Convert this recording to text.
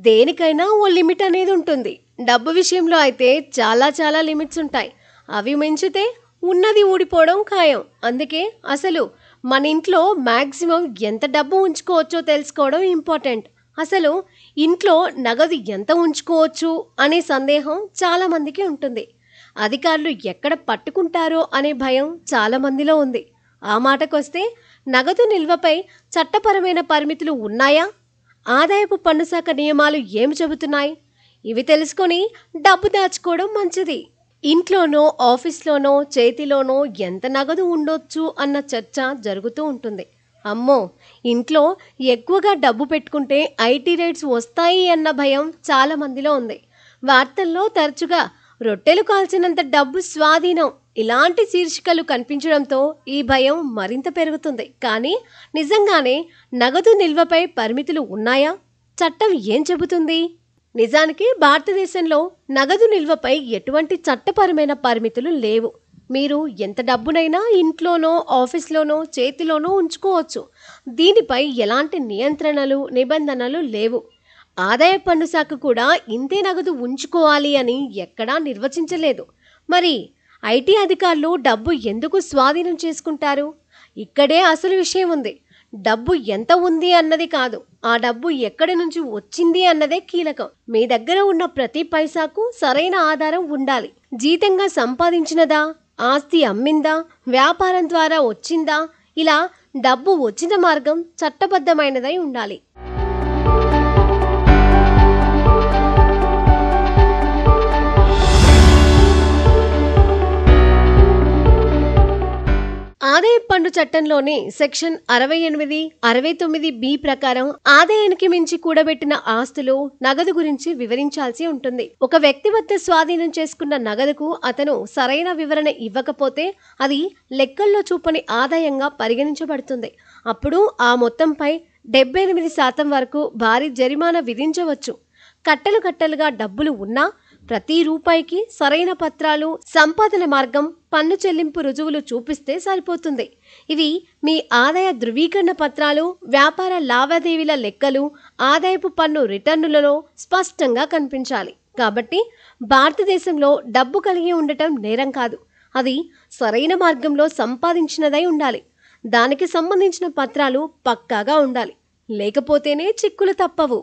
దేనికైనా ఓ లిమిట్ అనేది ఉంటుంది. డబ్బు విషయంలో అయితే చాలా లిమిట్స్ ఉంటాయి. అవి మించితే ఉన్నది ఊడిపోవడం ఖాయం. అందుకే అసలు మన ఇంట్లో మాక్సిమం ఎంత డబ్బు ఉంచుకోవచ్చో తెలుసుకోవడం ఇంపార్టెంట్. అసలు ఇంట్లో నగదు ఎంత ఉంచుకోవచ్చు అనే సందేహం చాలా మందికి ఉంటుంది. అధికారులు ఎక్కడ పట్టుకుంటారో అనే భయం చాలా మందిలో ఉంది. ఆ మాటకొస్తే నగదు నిల్వపై చట్టపరమైన పరిమితులు ఉన్నాయా? ఆదాయపు పన్ను శాఖ నియమాలు ఏమి చెబుతున్నాయి? ఇవి తెలుసుకొని డబ్బు దాచుకోవడం మంచిది. ఇంట్లోనో ఆఫీస్లోనో చేతిలోనో ఎంత నగదు ఉండొచ్చు అన్న చర్చ జరుగుతూ ఉంటుంది. అమ్మో, ఇంట్లో ఎక్కువగా డబ్బు పెట్టుకుంటే ఐటీ రైట్స్ వస్తాయి అన్న భయం చాలా మందిలో ఉంది. వార్తల్లో తరచుగా రొట్టెలు కాల్చినంత డబ్బు స్వాధీనం ఇలాంటి శీర్షికలు కనిపించడంతో ఈ భయం మరింత పెరుగుతుంది. కానీ నిజంగానే నగదు నిల్వపై పరిమితులు ఉన్నాయా? చట్టం ఏం చెబుతుంది? నిజానికి భారతదేశంలో నగదు నిల్వపై ఎటువంటి చట్టపరమైన పరిమితులు లేవు. మీరు ఎంత డబ్బునైనా ఇంట్లోనో ఆఫీస్లోనో చేతిలోనో ఉంచుకోవచ్చు. దీనిపై ఎలాంటి నియంత్రణలు నిబంధనలు లేవు. ఆదాయ పన్ను శాఖ కూడా ఇంతే నగదు ఉంచుకోవాలి అని ఎక్కడా నిర్వచించలేదు. మరి ఐటీ అధికారులు డబ్బు ఎందుకు స్వాధీనం చేసుకుంటారు? ఇక్కడే అసలు విషయం ఉంది. డబ్బు ఎంత ఉంది అన్నది కాదు, ఆ డబ్బు ఎక్కడి నుంచి వచ్చింది అన్నదే కీలకం. మీ దగ్గర ఉన్న ప్రతి పైసాకు సరైన ఆధారం ఉండాలి. జీతంగా సంపాదించినదా, ఆస్తి అమ్మిందా, వ్యాపారం ద్వారా వచ్చిందా, ఇలా డబ్బు వచ్చిన మార్గం చట్టబద్ధమైనదై ఉండాలి. ఆదాయ పన్ను చట్టంలోని సెక్షన్ 68, 69B ప్రకారం ఆదాయానికి మించి కూడబెట్టిన ఆస్తులు, నగదు గురించి వివరించాల్సి ఉంటుంది. ఒక వ్యక్తి వద్ద స్వాధీనం చేసుకున్న నగదుకు అతను సరైన వివరణ ఇవ్వకపోతే అది లెక్కల్లో చూపని ఆదాయంగా పరిగణించబడుతుంది. అప్పుడు ఆ మొత్తంపై 78% వరకు భారీ జరిమానా విధించవచ్చు. కట్టలుగా డబ్బులు ఉన్నా ప్రతి రూపాయికి సరైన పత్రాలు, సంపాదన మార్గం, పన్ను చెల్లింపు రుజువులు చూపిస్తే సరిపోతుంది. ఇవి మీ ఆదాయ ధృవీకరణ పత్రాలు, వ్యాపార లావాదేవీల లెక్కలు, ఆదాయపు పన్ను రిటర్నులలో స్పష్టంగా కనిపించాలి. కాబట్టి భారతదేశంలో డబ్బు కలిగి ఉండటం నేరం కాదు. అది సరైన మార్గంలో సంపాదించినదై ఉండాలి. దానికి సంబంధించిన పత్రాలు పక్కాగా ఉండాలి. లేకపోతేనే చిక్కులు తప్పవు.